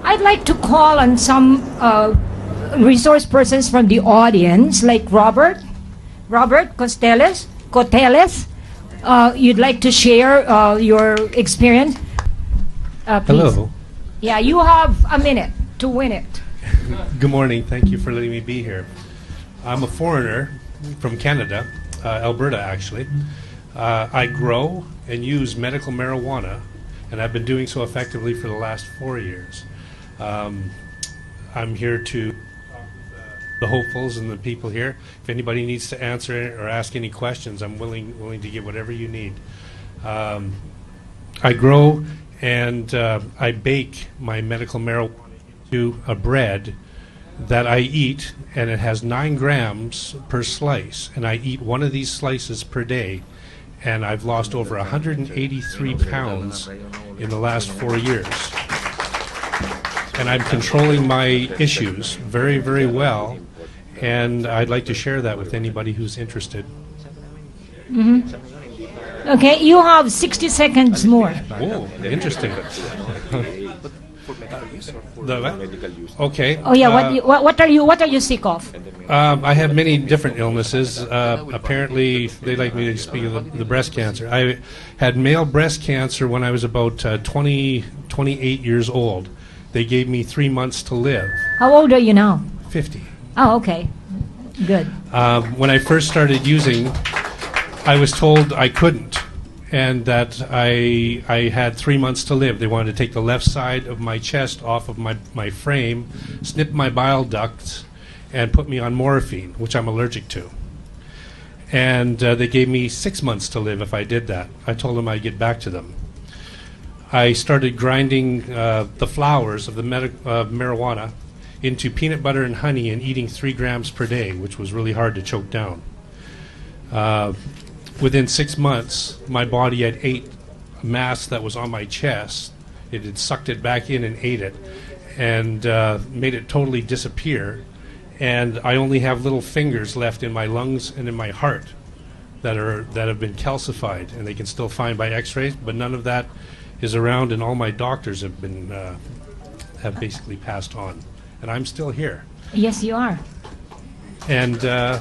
I'd like to call on some resource persons from the audience, like Robert Costeles. You'd like to share your experience? Hello. Yeah, you have a minute to win it. Good morning. Thank you for letting me be here. I'm a foreigner from Canada, Alberta actually. I grow and use medical marijuana, and I've been doing so effectively for the last 4 years. I'm here to talk with the hopefuls and the people here. If anybody needs to answer or ask any questions, I'm willing to give whatever you need. I grow and I bake my medical marijuana into a bread that I eat, and it has 9 grams per slice, and I eat one of these slices per day, and I've lost over 183 pounds in the last 4 years. And I'm controlling my issues very, very well, and I'd like to share that with anybody who's interested. Okay, you have 60 seconds more. Whoa, interesting. Okay. Oh yeah, what are you sick of? I have many different illnesses. Apparently, they like me to speak of the breast cancer. I had male breast cancer when I was about 28 years old. They gave me 3 months to live. How old are you now? 50. Oh, okay. Good. When I first started using, I was told I couldn't, and that I had 3 months to live. They wanted to take the left side of my chest off of my frame, snip my bile ducts, and put me on morphine, which I'm allergic to. And they gave me 6 months to live if I did that. I told them I'd get back to them. I started grinding the flowers of the marijuana into peanut butter and honey and eating 3 grams per day, which was really hard to choke down. Within 6 months, my body had ate mass that was on my chest. It had sucked it back in and ate it, and made it totally disappear. And I only have little fingers left in my lungs and in my heart that have been calcified, and they can still find by X-rays. But none of that is around, and all my doctors have basically passed on, and I'm still here. Yes, you are. And the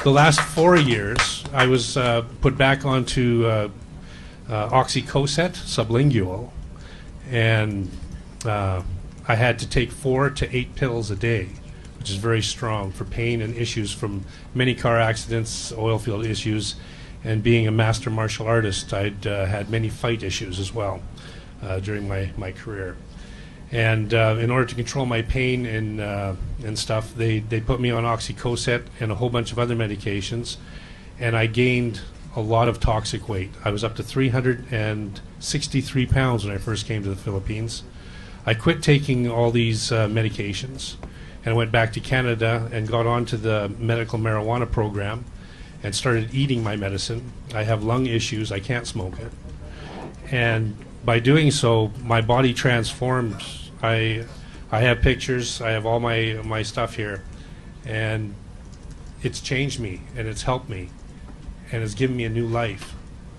last 4 years, I was put back onto oxycodone sublingual, and I had to take 4 to 8 pills a day, which is very strong for pain and issues from many car accidents, oil field issues, and being a master martial artist, I'd had many fight issues as well during my career. And in order to control my pain and stuff, they put me on oxycodone and a whole bunch of other medications, and I gained a lot of toxic weight. I was up to 363 pounds when I first came to the Philippines. I quit taking all these medications and went back to Canada and got onto the medical marijuana program and started eating my medicine. I have lung issues. I can't smoke it. And by doing so, my body transformed. I have pictures. I have all my stuff here. And it's changed me, and it's helped me, and it's given me a new life,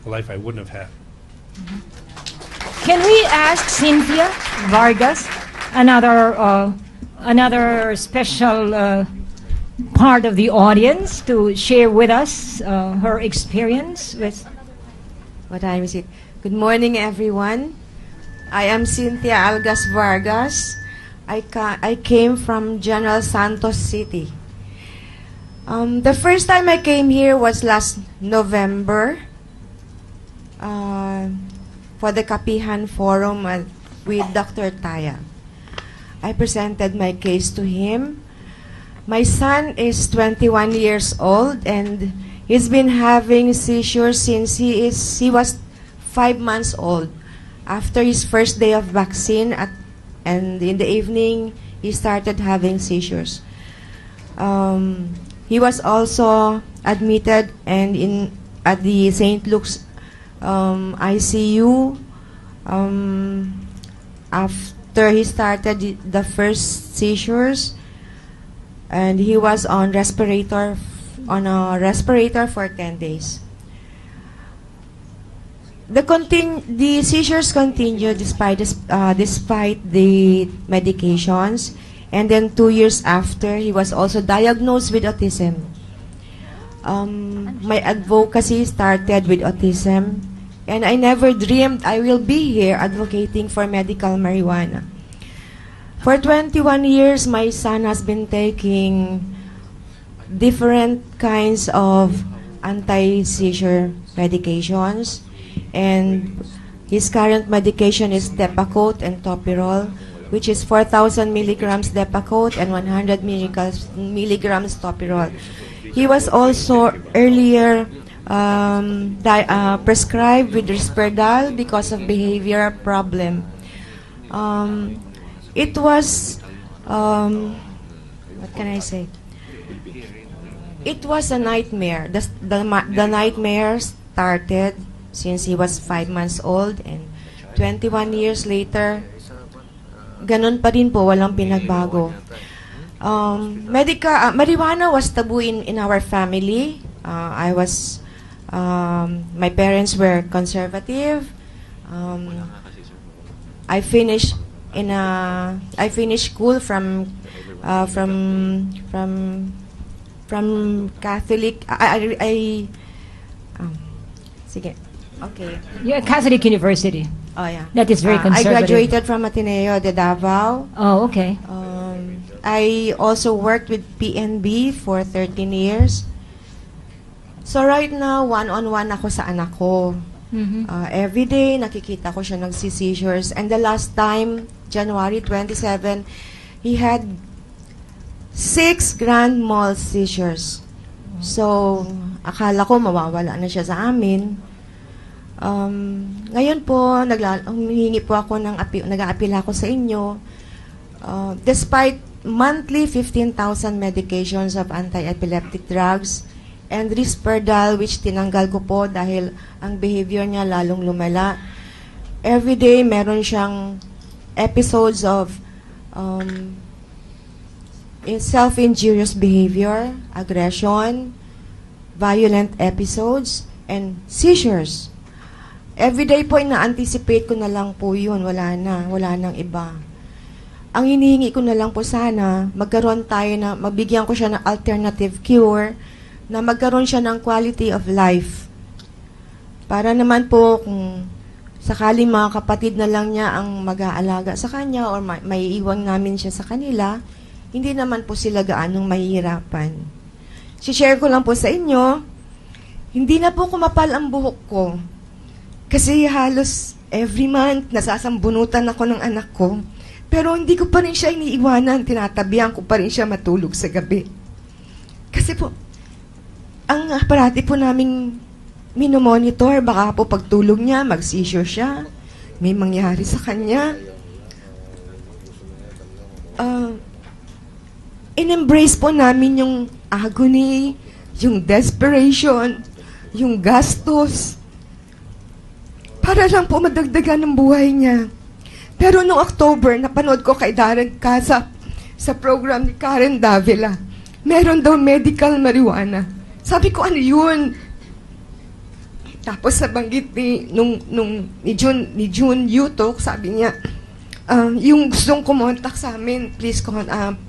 a life I wouldn't have had. Can we ask Cynthia Vargas, another special part of the audience, to share with us her experience with what time is it? Good morning, everyone. I am Cynthia Algas Vargas. I came from General Santos City. The first time I came here was last November for the Kapihan Forum with Dr. Taya. I presented my case to him. My son is 21 years old, and he's been having seizures since he was 5 months old. After his first day of vaccine, and in the evening, he started having seizures. He was also admitted at the St. Luke's ICU after he started the first seizures, and he was on a respirator for 10 days. The seizures continue despite the medications, and then 2 years after, he was also diagnosed with autism. My advocacy started with autism, and I never dreamed I will be here advocating for medical marijuana. For 21 years, my son has been taking different kinds of anti-seizure medications, and his current medication is Depakote and Topirol, which is 4,000 milligrams Depakote and 100 milligrams Topirol. He was also earlier prescribed with Risperdal because of behavior problem. It was, what can I say? It was a nightmare. The nightmare started since he was 5 months old, and 21 years later, ganun pa rin po, walang pinagbago. Marijuana was taboo in our family. My parents were conservative. I finished school from Catholic. Sige. Okay. You're at Catholic University. Oh, yeah. That is very conservative. I graduated from Ateneo de Davao. Oh, okay. I also worked with PNB for 13 years. So right now, one-on-one ako sa anak ko. Every day, nakikita ko siya nagsi-seizures. And the last time, January 27, he had 6 grand mal seizures. So, akala ko mawawala na siya sa amin. Ngayon po, humihingi po ako nag-aapila ako sa inyo. Despite monthly 15,000 medications of anti-epileptic drugs and Risperdal, which tinanggal ko po dahil ang behavior niya lalong lumala. Every day, meron siyang episodes of self-injurious behavior, aggression, violent episodes, and seizures. Every day po, ina-anticipate ko na lang po yun. Wala nang iba. Ang hinihingi ko na lang po sana, mabigyan ko siya ng alternative cure, na magkaroon siya ng quality of life. Para naman po, kung sakaling mga kapatid na lang niya ang mag-aalaga sa kanya or may iwan namin siya sa kanila, hindi naman po sila gaanong mahihirapan. Si-share ko lang po sa inyo, hindi na po kumapal ang buhok ko. Kasi halos every month, nasasambunutan ako ng anak ko. Pero hindi ko pa rin siya iniiwanan, tinatabihan ko pa rin siya matulog sa gabi. Kasi po, ang aparati po naming minomonitor, baka po pagtulog niya, mag-seizure siya, may mangyari sa kanya. In-embrace po namin yung agony, yung desperation, yung gastos, para lang po madagdagan ng buhay niya. Pero noong October, napanood ko kay Darren Casa sa program ni Karen Davila. Meron daw medical marijuana. Sabi ko, ano yun? Tapos sa banggit ni June Yutok, sabi niya, yung gustong kumontak sa amin, please,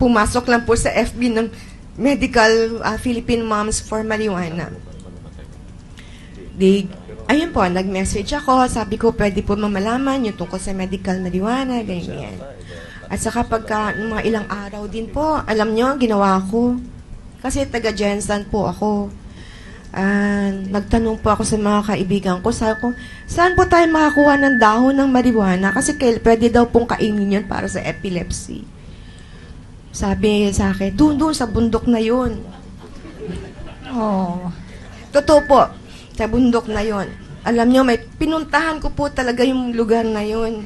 pumasok lang po sa FB ng Medical Philippine Moms for Marijuana. Ayun po, nag-message ako, sabi ko, pwede po mamalaman yung tungkol sa medical marijuana, ganyan. At saka mga ilang araw din po, alam nyo, ginawa ko. Kasi taga-Jensen po ako. Nagtanong po ako sa mga kaibigan ko, sabi ko, saan po tayo makakuha ng dahon ng marijuana? Kasi pwede daw pong kainin yun para sa epilepsy. Sabi sa akin, doon sa bundok na yun. Oh. Totoo po. Sa bundok na yon. Alam nyo, pinuntahan ko po talaga yung lugar na yon.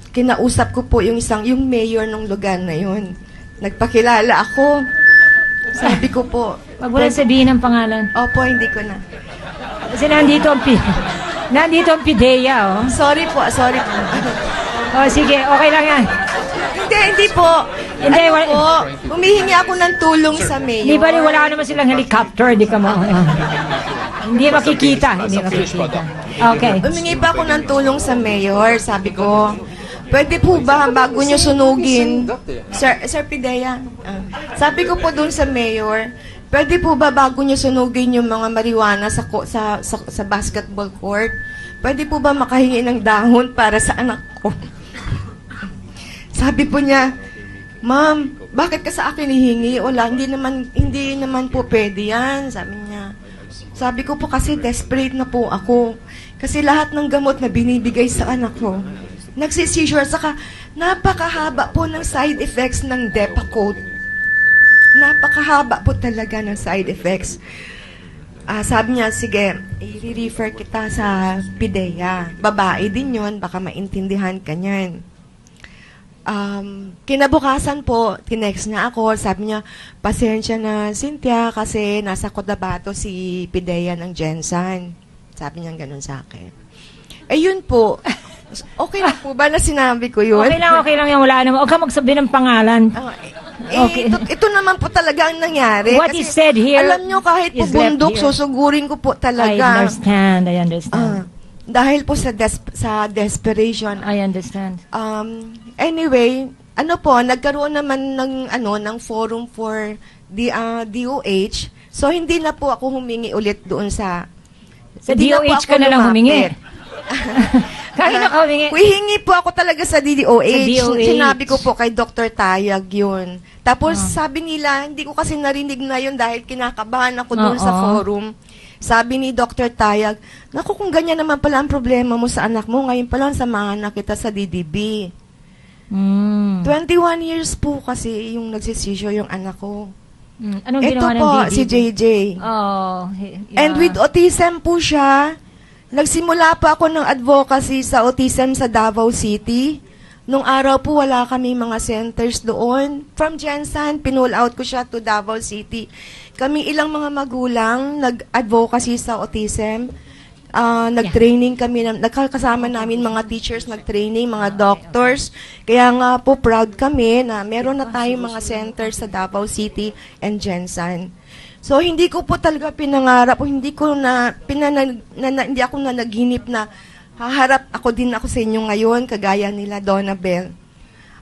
Kinausap ko po yung mayor ng lugar na yon. Nagpakilala ako. Sabi ko po. Wag mo na sabihin ang pangalan. Opo, hindi ko na. Kasi nandito ang PIDEA, oh. Sorry po. Oh, sige, okay lang yan. Hindi po. Hindi, Ano po, humihingi ako ng tulong sa mayor. Di ba wala naman silang helicopter, di ka mo. Hindi makikita. Okay. Humingi pa ako ng tulong sa mayor. Sabi ko, pwede po ba bago nyo sunugin? Sir Pidea, sabi ko po dun sa mayor, pwede po ba bago nyo sunugin yung mga marijuana sa basketball court? Pwede po ba makahingi ng dahon para sa anak ko? Sabi po niya, Ma'am, bakit ka sa akin hihingi? Wala, hindi naman po pwede yan, sabi niya. Sabi ko po kasi desperate na po ako. Kasi lahat ng gamot na binibigay sa anak ko, nagsisisure, saka napakahaba po ng side effects ng Depakote. Napakahaba po talaga ng side effects. Sabi niya, sige, i-refer kita sa PIDEA. Babae din yon, baka maintindihan ka niyan. Kinabukasan po, tinext niya ako, sabi niya, pasensya na Cynthia kasi nasa Cotabato si PIDEA ng Gensan. Sabi niya ganun sa akin. Yun po. Okay lang po ba na sinabi ko yun? Okay lang yan, wala naman. Huwag ka magsabi ng pangalan. Okay. Ito naman po talaga ang nangyari. What is said here, alam nyo, kahit po bundok, susugurin ko po talaga. I understand. Dahil po sa desperation. I understand. Anyway, nagkaroon naman ng forum for the DOH. So hindi na po ako humingi ulit doon sa DOH ka na lang humingi. Kaya na ka humingi. Hihingi po ako talaga sa DOH. Sa DOH. Sinabi ko po kay Dr. Tayag yun. Tapos sabi nila, hindi ko kasi narinig na yun dahil kinakabahan ako doon sa forum. Sabi ni Dr. Tayag, naku, kung ganyan naman pala ang problema mo sa anak mo, ngayon pa lang samahan na kita sa DDB. 21 years po kasi yung nagsisisyo yung anak ko. Anong ito ginawa ng po, DDB? si JJ. Oh, yeah. And with autism po siya, nagsimula pa ako ng advocacy sa autism sa Davao City. Nung araw po, wala kami mga centers doon. From Gensan, pinull out ko siya to Davao City. Kami ilang mga magulang, nag-advocacy sa autism. Nag-training kami, nagkakasama namin mga teachers, nag-training, mga doctors. Kaya nga po, proud kami na meron na tayong mga centers sa Davao City and Gensan. So, hindi ko po talaga pinangarap, hindi ako na naginip na haharap din ako sa inyo ngayon, kagaya nila Donna Bell.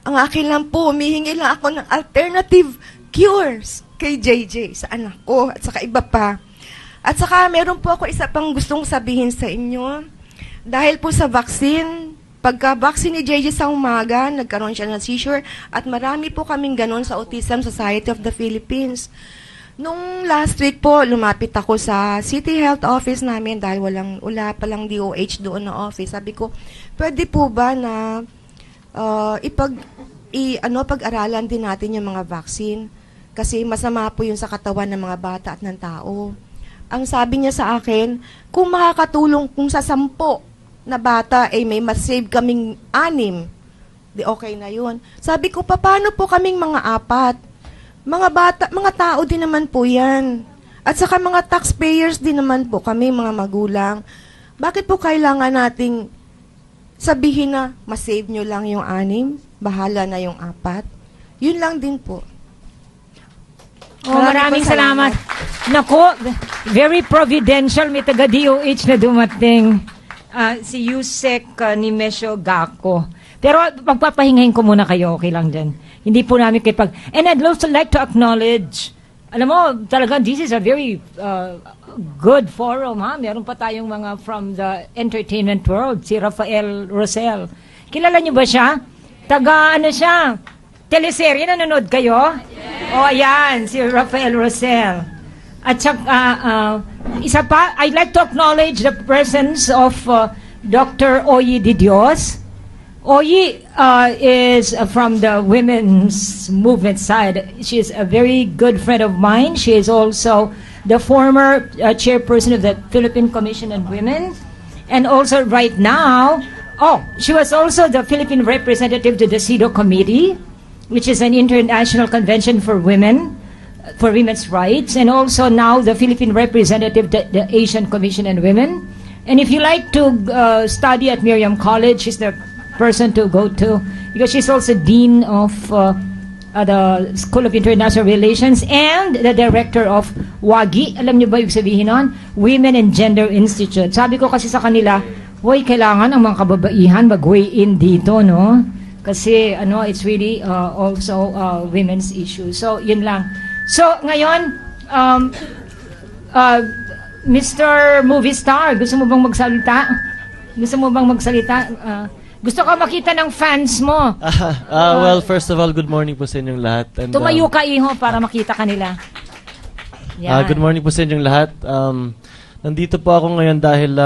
Ang akin lang po, humihingi lang ako ng alternative cures kay JJ sa anak ko at saka iba pa. At saka meron po ako isa pang gustong sabihin sa inyo. Dahil po sa vaccine, pagka-vaccine ni JJ sa umaga, nagkaroon siya ng seizure at marami po kaming ganon sa Autism Society of the Philippines. Nung last week po, lumapit ako sa City Health Office namin dahil wala palang DOH doon na office. Sabi ko, pwede po ba na pag-aralan din natin yung mga vaccine? Kasi masama po yun sa katawan ng mga bata at ng tao. Ang sabi niya sa akin, kung makakatulong kung sa 10 na bata, may masave kaming 6, di okay na yun. Sabi ko, paano po kaming mga 4? Mga bata, mga tao din naman po yan. At saka mga taxpayers din naman po kami, mga magulang. Bakit po kailangan nating sabihin na masave nyo lang yung 6, bahala na yung 4? Yun lang din po. Maraming salamat. Nako, very providential, may taga-DOH na dumating. Si Yusek ni Mesho Gako. Pero magpapahingahin ko muna kayo, okay lang dyan. Hindi po namin and I'd also like to acknowledge, alam mo, talaga, this is a very good forum, ha? Meron pa tayong mga from the entertainment world, si Rafael Rosel. Kilala niyo ba siya? Siya? Teleserye, nanonood kayo? Yes. O, ayan, si Rafael Rosel. At saka, isa pa, I'd like to acknowledge the presence of Dr. Oyi Di Dios. Oyi is from the women's movement side. She is a very good friend of mine. She is also the former chairperson of the Philippine Commission on Women. And also right now, she was also the Philippine representative to the CEDAW Committee, which is an international convention for women, for women's rights, and also now the Philippine representative to the Asian Commission on Women. And if you like to study at Miriam College, she's the person to go to because she's also Dean of the School of International Relations and the Director of WAGI. Alam niyo ba yung sabihin nun? Women and Gender Institute. Sabi ko kasi sa kanila, hoy, kailangan ang mga kababaihan mag-weigh in dito, no? Kasi, it's really also women's issue. So, yun lang. So, ngayon, Mr. Movie Star, gusto mo bang magsalita? Gusto ka makita ng fans mo. Well, first of all, good morning po sa inyong lahat. And, tumayo ka, Iho, para makita ka nila. Good morning po sa inyong lahat. Nandito po ako ngayon dahil,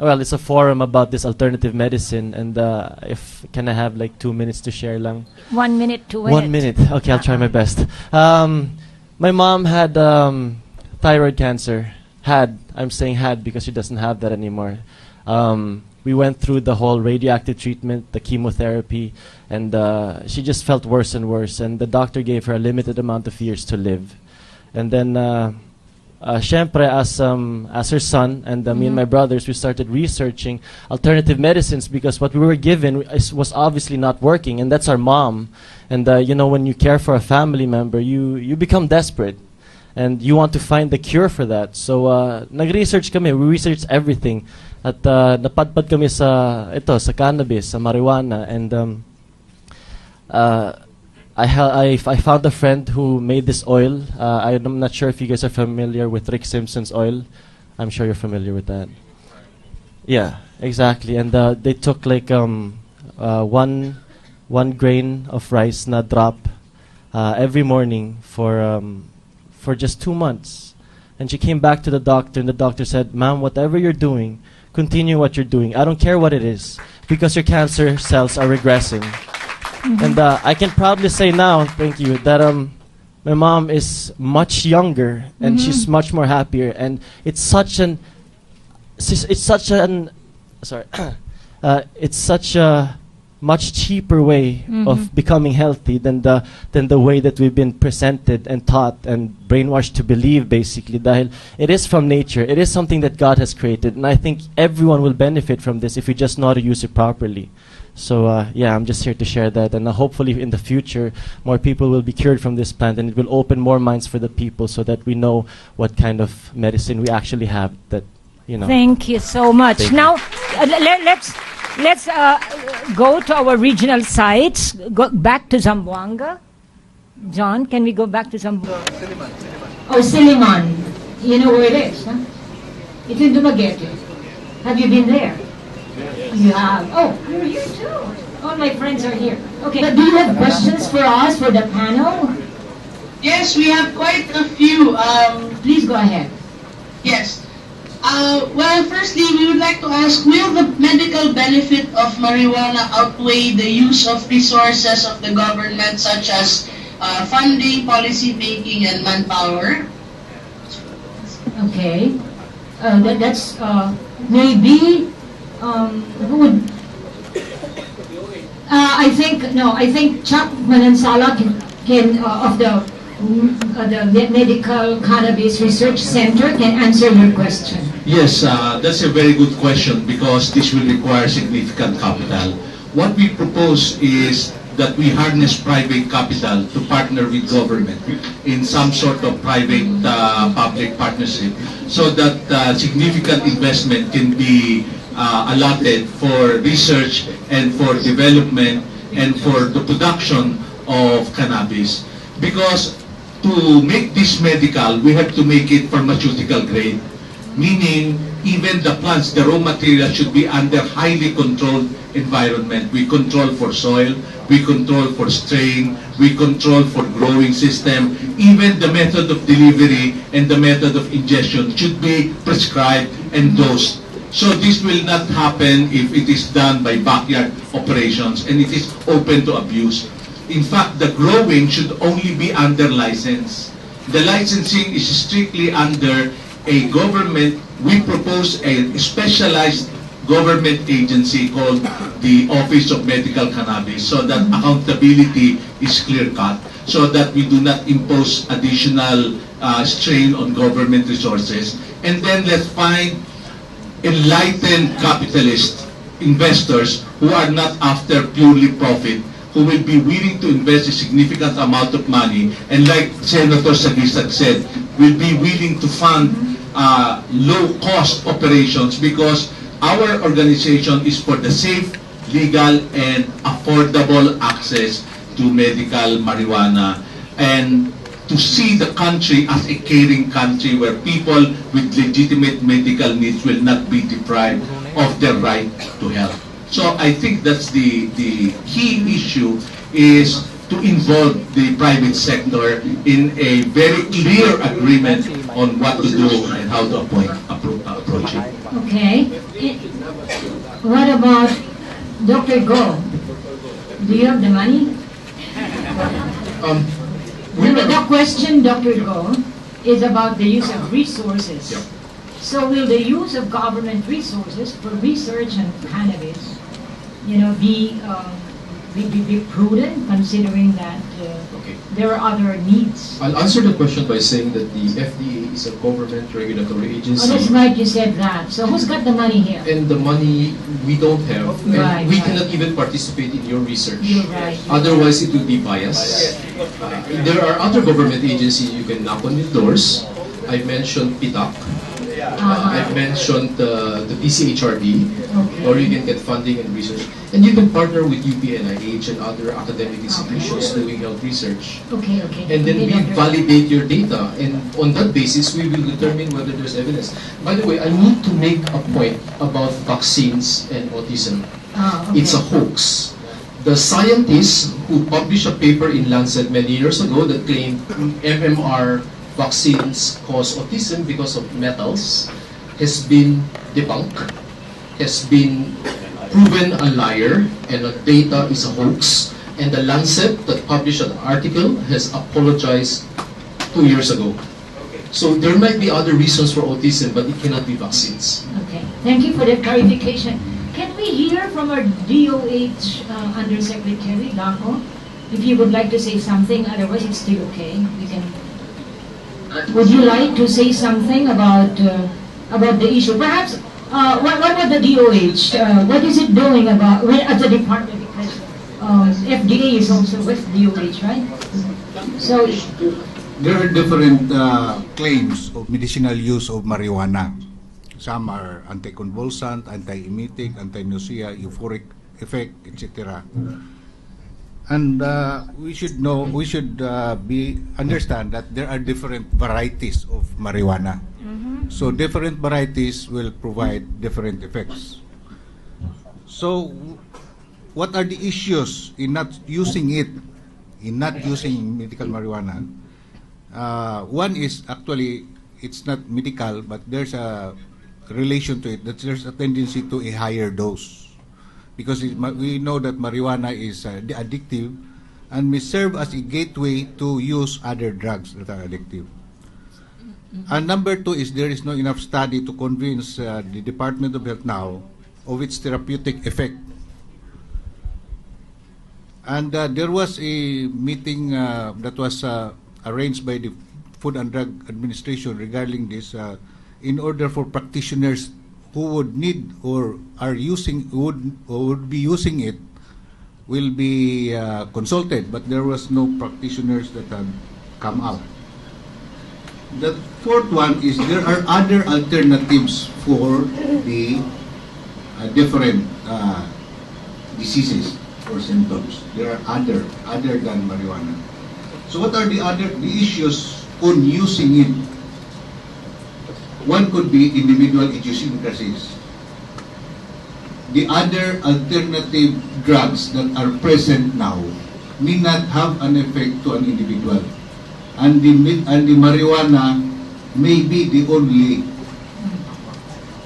well, it's a forum about this alternative medicine. And if can I have like 2 minutes to share lang? 1 minute to it. 1 minute. Okay, I'll try my best. My mom had thyroid cancer. I'm saying had because she doesn't have that anymore. We went through the whole radioactive treatment, the chemotherapy, and she just felt worse and worse. And the doctor gave her a limited amount of years to live. And then, syempre, as her son and me and my brothers, we started researching alternative medicines because what we were given was obviously not working, and that's our mom. And when you care for a family member, you become desperate. And you want to find the cure for that. So, nag-research kami. We researched everything. At napadpad kami sa cannabis, sa marijuana. And I found a friend who made this oil. I'm not sure if you guys are familiar with Rick Simpson's oil. I'm sure you're familiar with that. Yeah, exactly. And they took like one grain of rice na drop every morning for just 2 months. And she came back to the doctor, and the doctor said, "Ma'am, whatever you're doing, continue what you're doing. I don't care what it is, because your cancer cells are regressing." And I can proudly say now, thank you, that my mom is much younger, and she's much more happier. And it's such a much cheaper way of becoming healthy than the way that we've been presented and taught and brainwashed to believe, basically. Dahil it is from nature. It is something that God has created, and I think everyone will benefit from this if we just know how to use it properly. So I'm just here to share that, and hopefully in the future more people will be cured from this plant, and it will open more minds for the people so that we know what kind of medicine we actually have. Thank you so much. Now, let's go to our regional sites. Go back to Zamboanga. John, can we go back to Zamboanga? Siliman. You know where it is, huh? It's in Dumaguete. Have you been there? You have. Oh, you're here too. All my friends are here. Okay, but do you have questions for us, for the panel? Yes, we have quite a few. Please go ahead. Yes. Well, firstly, we would like to ask, will the medical benefit of marijuana outweigh the use of resources of the government, such as funding, policy making, and manpower? Okay. That's maybe who would... I think Chuck Manansala can of the Medical Cannabis Research Center can answer your question. Yes, that's a very good question because this will require significant capital. What we propose is that we harness private capital to partner with government in some sort of private-public partnership so that significant investment can be allotted for research and for development and for the production of cannabis. Because to make this medical, we have to make it pharmaceutical grade. Meaning, even the plants, the raw material should be under highly controlled environment. We control for soil, we control for strain, we control for growing system. Even the method of delivery and the method of ingestion should be prescribed and dosed. So this will not happen if it is done by backyard operations and it is open to abuse. In fact, the growing should only be under license. The licensing is strictly under a government. We propose a specialized government agency called the Office of Medical Cannabis so that accountability is clear-cut, so that we do not impose additional strain on government resources. And then let's find enlightened capitalists investors who are not after purely profit, who will be willing to invest a significant amount of money, and like Senator Sagisag said, will be willing to fund low-cost operations, because our organization is for the safe, legal, and affordable access to medical marijuana, and to see the country as a caring country where people with legitimate medical needs will not be deprived of their right to health. So I think that's the key issue, is to involve the private sector in a very clear agreement on what to do and how to approach it. Okay. What about Dr. Go? Do you have the money? The question, Dr. Go, is about the use of resources. Yep. So will the use of government resources for research on cannabis, be prudent, considering that Okay. there are other needs? I'll answer the question by saying that the FDA is a government regulatory agency. Oh, that's right, you said that. So who's got the money here? And the money we don't have, and Right, we right. cannot even participate in your research. You're right. Otherwise, it would be biased. There are other government agencies you can knock on the doors. I mentioned PITAC. I've mentioned the PCHRD, Okay. or you can get funding and research. And you can partner with UPNIH and other academic institutions doing health research. Okay, okay. And then Okay, we Dr. validate your data, and on that basis, we will determine whether there's evidence. By the way, I need to make a point about vaccines and autism. Okay. It's a hoax. The scientists who published a paper in Lancet many years ago that claimed MMR vaccines cause autism because of metals has been debunked, has been proven a liar, and the data is a hoax. And the Lancet that published an article has apologized 2 years ago. So there might be other reasons for autism, but it cannot be vaccines. Okay, thank you for that clarification. Can we hear from our DOH Undersecretary, Gako? If you would like to say something, otherwise it's still okay. We can. Would you like to say something about the issue? Perhaps, what about the DOH? What is it doing about at the department? Because FDA is also with DOH, right? So, There are different claims of medicinal use of marijuana. Some are anticonvulsant, anti-emetic, anti-nausea, euphoric effect, etc. And we should understand that there are different varieties of marijuana. So different varieties will provide different effects. So what are the issues in not using medical marijuana? One is actually it's not medical, but there's a relation to it, that there's a tendency to a higher dose, because we know that marijuana is addictive and may serve as a gateway to use other drugs that are addictive. And number two is there is no enough study to convince the Department of Health now of its therapeutic effect. And there was a meeting that was arranged by the Food and Drug Administration regarding this, in order for practitioners who would need or are using would be using it will be consulted, but there was no practitioners that have come out. The fourth one is there are other alternatives for the different diseases or symptoms. There are other than marijuana. So what are the issues on using it? One could be individual idiosyncrasies. The other alternative drugs that are present now may not have an effect to an individual, and the marijuana may be the only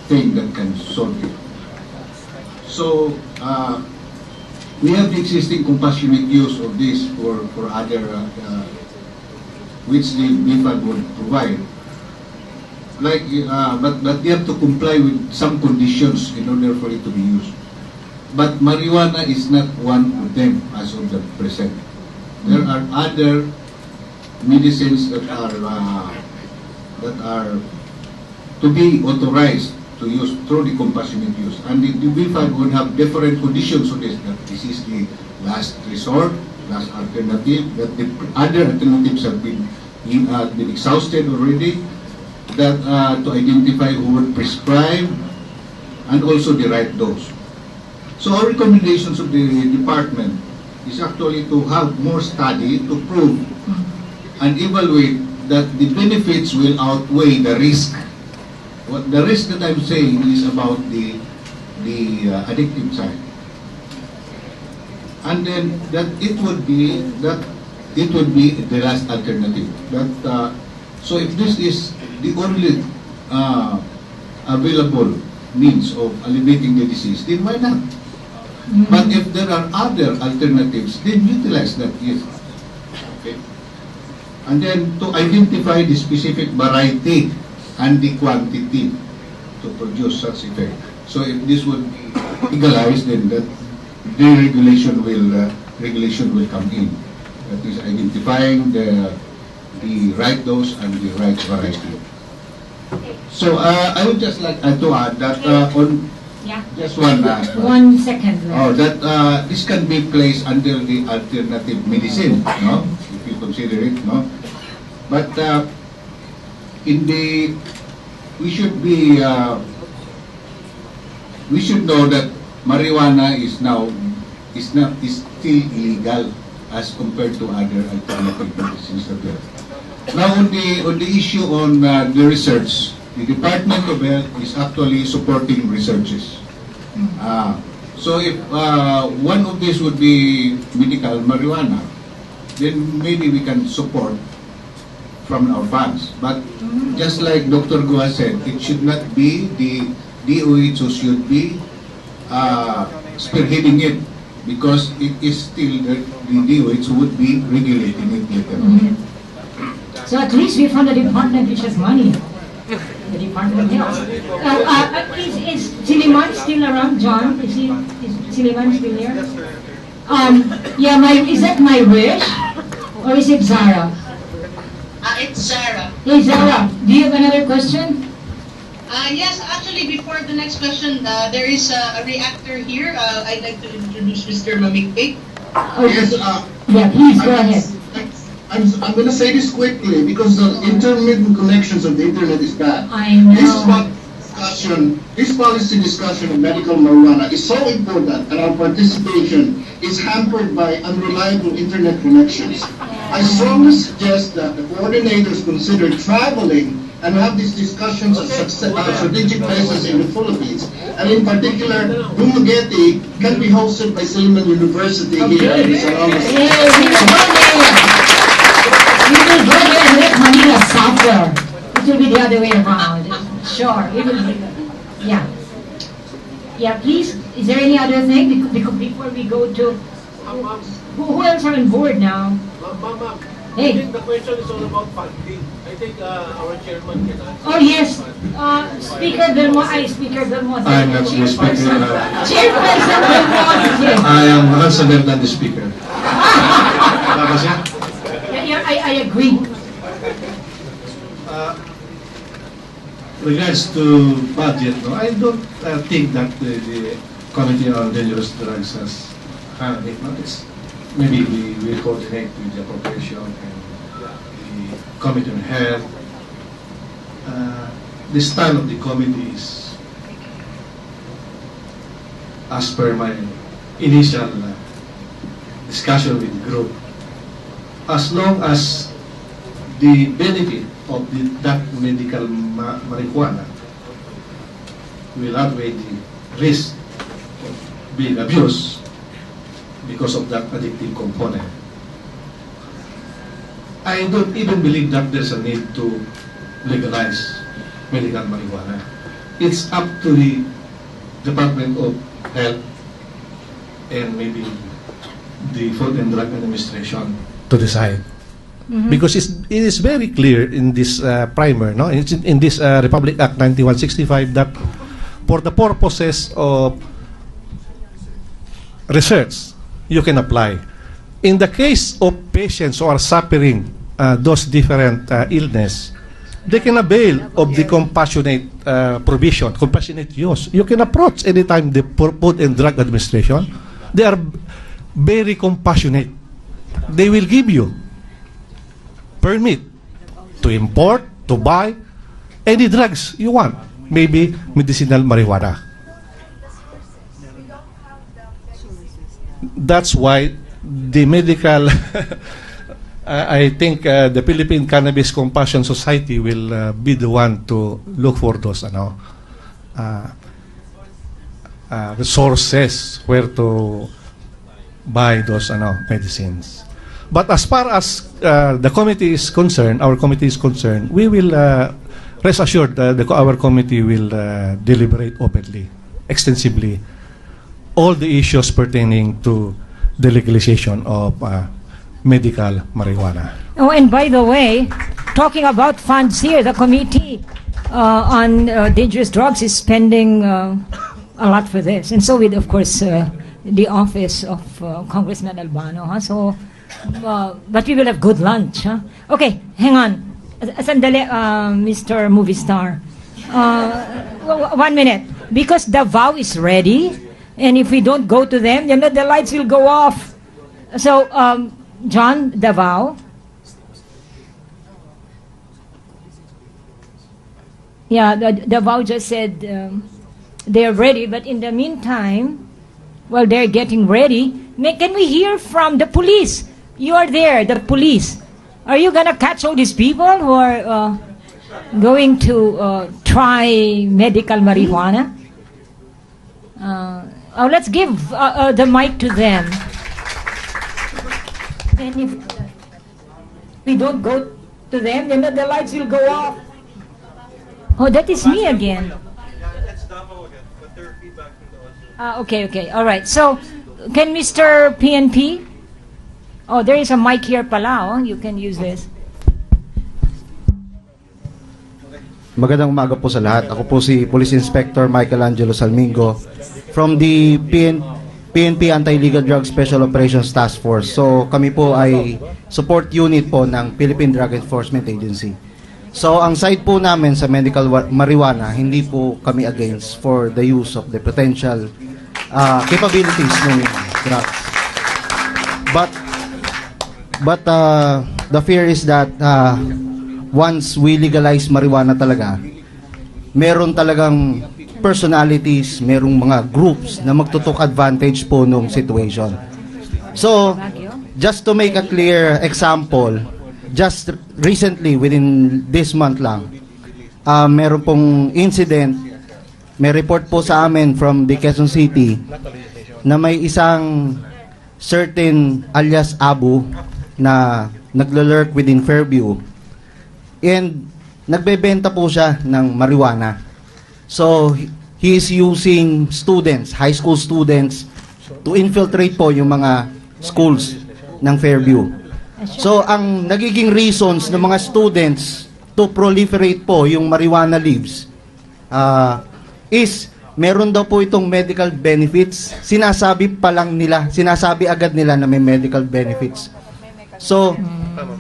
thing that can solve it. So we have the existing compassionate use of this for other which the BIFAD would provide. But you have to comply with some conditions in order for it to be used. But marijuana is not one of them as of the present. There are other medicines that are to be authorized to use through the compassionate use. And the Bill 5 would have different conditions on this, that this is the last resort, last alternative, that the other alternatives have been exhausted already, that to identify who would prescribe, and also the right dose. So our recommendations of the department is actually to have more study to prove and evaluate that the benefits will outweigh the risk. What the risk that I'm saying is about the addictive side, and then that it would be the last alternative. That so if this is the only available means of alleviating the disease, then why not? But if there are other alternatives, then utilize that. Yes. Okay. And then to identify the specific variety and the quantity to produce such effect. So if this would be legalized, then that deregulation will come in. That is identifying the right dose and the right variety. So I would just like to add that on just one 1 second left. Oh, that this can be placed under the alternative medicine, no? If you consider it, no? But we should know that marijuana is still illegal as compared to other alternative medicines that there. Now on the issue on the research, the Department of Health is actually supporting researches. So if one of these would be medical marijuana, then maybe we can support from our funds. But just like Dr. Guha said, it should not be the DOH who should be spearheading it, because it is still the DOH who would be regulating it later on. So at least we found a department which has money. The Department of Health. Is Siliman still around, John? Is Siliman still here? Yeah, is that my wish? Or is it Zara? It's Sarah. Hey, Zara, do you have another question? Yes, actually, before the next question, there is a reactor here. I'd like to introduce Mr. Mamikpik. Yes, yeah, please go ahead. I'm going to say this quickly because the intermittent connections of the internet is bad. I know. This policy discussion of medical marijuana is so important, and our participation is hampered by unreliable internet connections. I strongly suggest that the coordinators consider traveling and have these discussions at strategic places in the Philippines. And in particular, Dumaguete can be hosted by Silliman University here in Salamat. We will go there and let Manila suffer. It will be the other way around. Sure, it will be. Yeah. Yeah, please. Is there any other thing? Before we go to... Who else are on board now? Hey. I think the question is all about funding. I think our chairman can answer. Oh, yes. Speaker Belmo. Speaker Belmo. I'm not the speaker. Chairperson Belmo. I am handsomer than the speaker. Yeah, I agree. Regards to budget, no, I don't think that the Committee on Dangerous Drugs has handled it. No? Maybe we will coordinate with the appropriation and the Committee on Health. The style of the committee is, as per my initial discussion with the group, as long as the benefit of that medical marijuana will outweigh the risk of being abused because of that addictive component, I don't even believe that there's a need to legalize medical marijuana. It's up to the Department of Health and maybe the Food and Drug Administration to decide. Because it is very clear in this primer, no, in this Republic Act 9165, that for the purposes of research, you can apply. In the case of patients who are suffering those different illness, they can avail of the compassionate provision, compassionate use. You can approach anytime the Food and Drug Administration. They are very compassionate. They will give you permit to import, to buy any drugs you want, maybe medicinal marijuana. That's why the medical, I think the Philippine Cannabis Compassion Society will be the one to look for those resources where to buy those medicines. But as far as the committee is concerned, our committee is concerned, we will rest assured that our committee will deliberate openly, extensively, all the issues pertaining to the legalization of medical marijuana. Oh, and by the way, talking about funds here, the committee on dangerous drugs is spending a lot for this. And so with, of course, the office of Congressman Albano. Huh? So, but we will have good lunch. Huh? Okay, hang on. Sandali, Mr. Movie Star. 1 minute. Because the vow is ready. And if we don't go to them, the lights will go off. So, John, Davao. Yeah, Davao just said they're ready, but in the meantime, while they're getting ready, can we hear from the police? You are there, the police. Are you going to catch all these people who are going to try medical marijuana? Let's give the mic to them. And if we don't go to them, the lights will go off. Oh, that is me again. That's Davao again, but their feedback from the audience. Okay. All right. So, can Mr. PNP? Oh, there is a mic here pala. Oh. You can use this. Magandang umaga po sa lahat. Ako po si Police Inspector Michelangelo Salmingo from the PNP Anti-Illegal Drug Special Operations Task Force. So kami po ay support unit po ng Philippine Drug Enforcement Agency. So ang side po namin sa medical marijuana, hindi po kami against for the use of the potential capabilities ng drugs. But the fear is that once we legalize marijuana talaga, meron talagang personalities, merong mga groups na magtutok advantage po nung situation. So, just to make a clear example, just recently, within this month lang, meron pong incident, may report po sa amin from the Quezon City na may isang certain alias Abu na naglalurk within Fairview and nagbebenta po siya ng marijuana. So, he is using students, high school students, to infiltrate po yung mga schools ng Fairview. So, ang nagiging reasons ng mga students to proliferate po yung marijuana leaves is meron daw po itong medical benefits. Sinasabi agad nila na may medical benefits. So,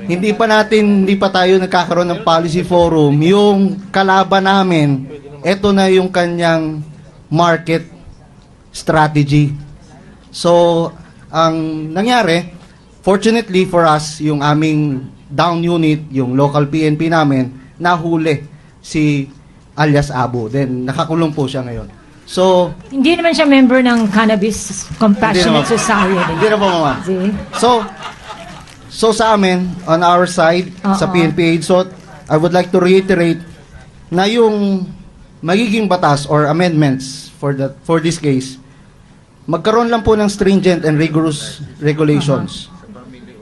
hindi pa tayo nagkakaroon ng policy forum. Yung kalaban namin, ito na yung kanyang market strategy. So, ang nangyari, fortunately for us, yung aming down unit, yung local PNP namin, nahuli si alias Abu. Then, nakakulong po siya ngayon. So, hindi naman siya member ng Cannabis Compassionate Society. Hindi na po, mama. So sa amin, on our side, sa PNP, so I would like to reiterate na yung magiging batas or amendments for this case, magkaroon lang po ng stringent and rigorous regulations.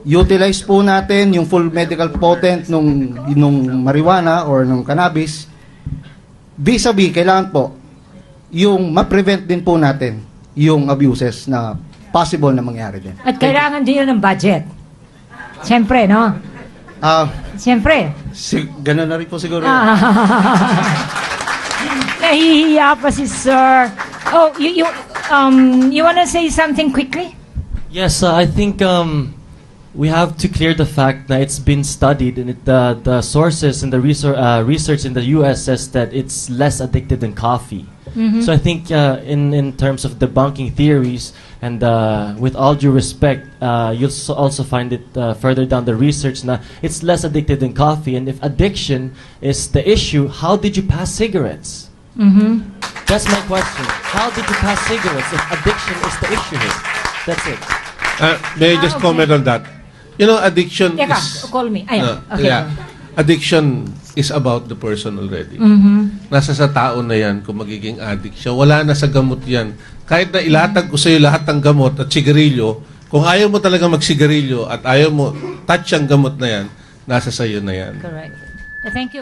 Utilize po natin yung full medical potent nung marijuana or nung cannabis. Vis-a-vis, kailangan po yung ma-prevent din po natin yung abuses na possible na mangyari din. At kailangan din yun ng budget. Siyempre, no? Siyempre. Ganun na rin po siguro. Nahihiya pa si Sir. Oh, you wanna say something quickly? Yes, I think we have to clear the fact that it's been studied, and the sources and the research in the U.S. says that it's less addictive than coffee. So I think in terms of debunking theories, and with all due respect, you'll also find it further down the research now, it's less addictive than coffee. And if addiction is the issue, how did you pass cigarettes? That's my question. How did you pass cigarettes if addiction is the issue here? That's it. May I just comment on that? You know, addiction Teka, is... call me. Ayan. Okay. Yeah. Addiction is about the person already. Nasa sa tao na yan kung magiging addict siya. Wala na sa gamot yan. Kahit na ilatag ko sa iyo lahat ng gamot at sigarilyo, kung ayaw mo talaga magsigarilyo at ayaw mo touch ang gamot na yan, nasa sa iyo na yan. Correct. Thank you.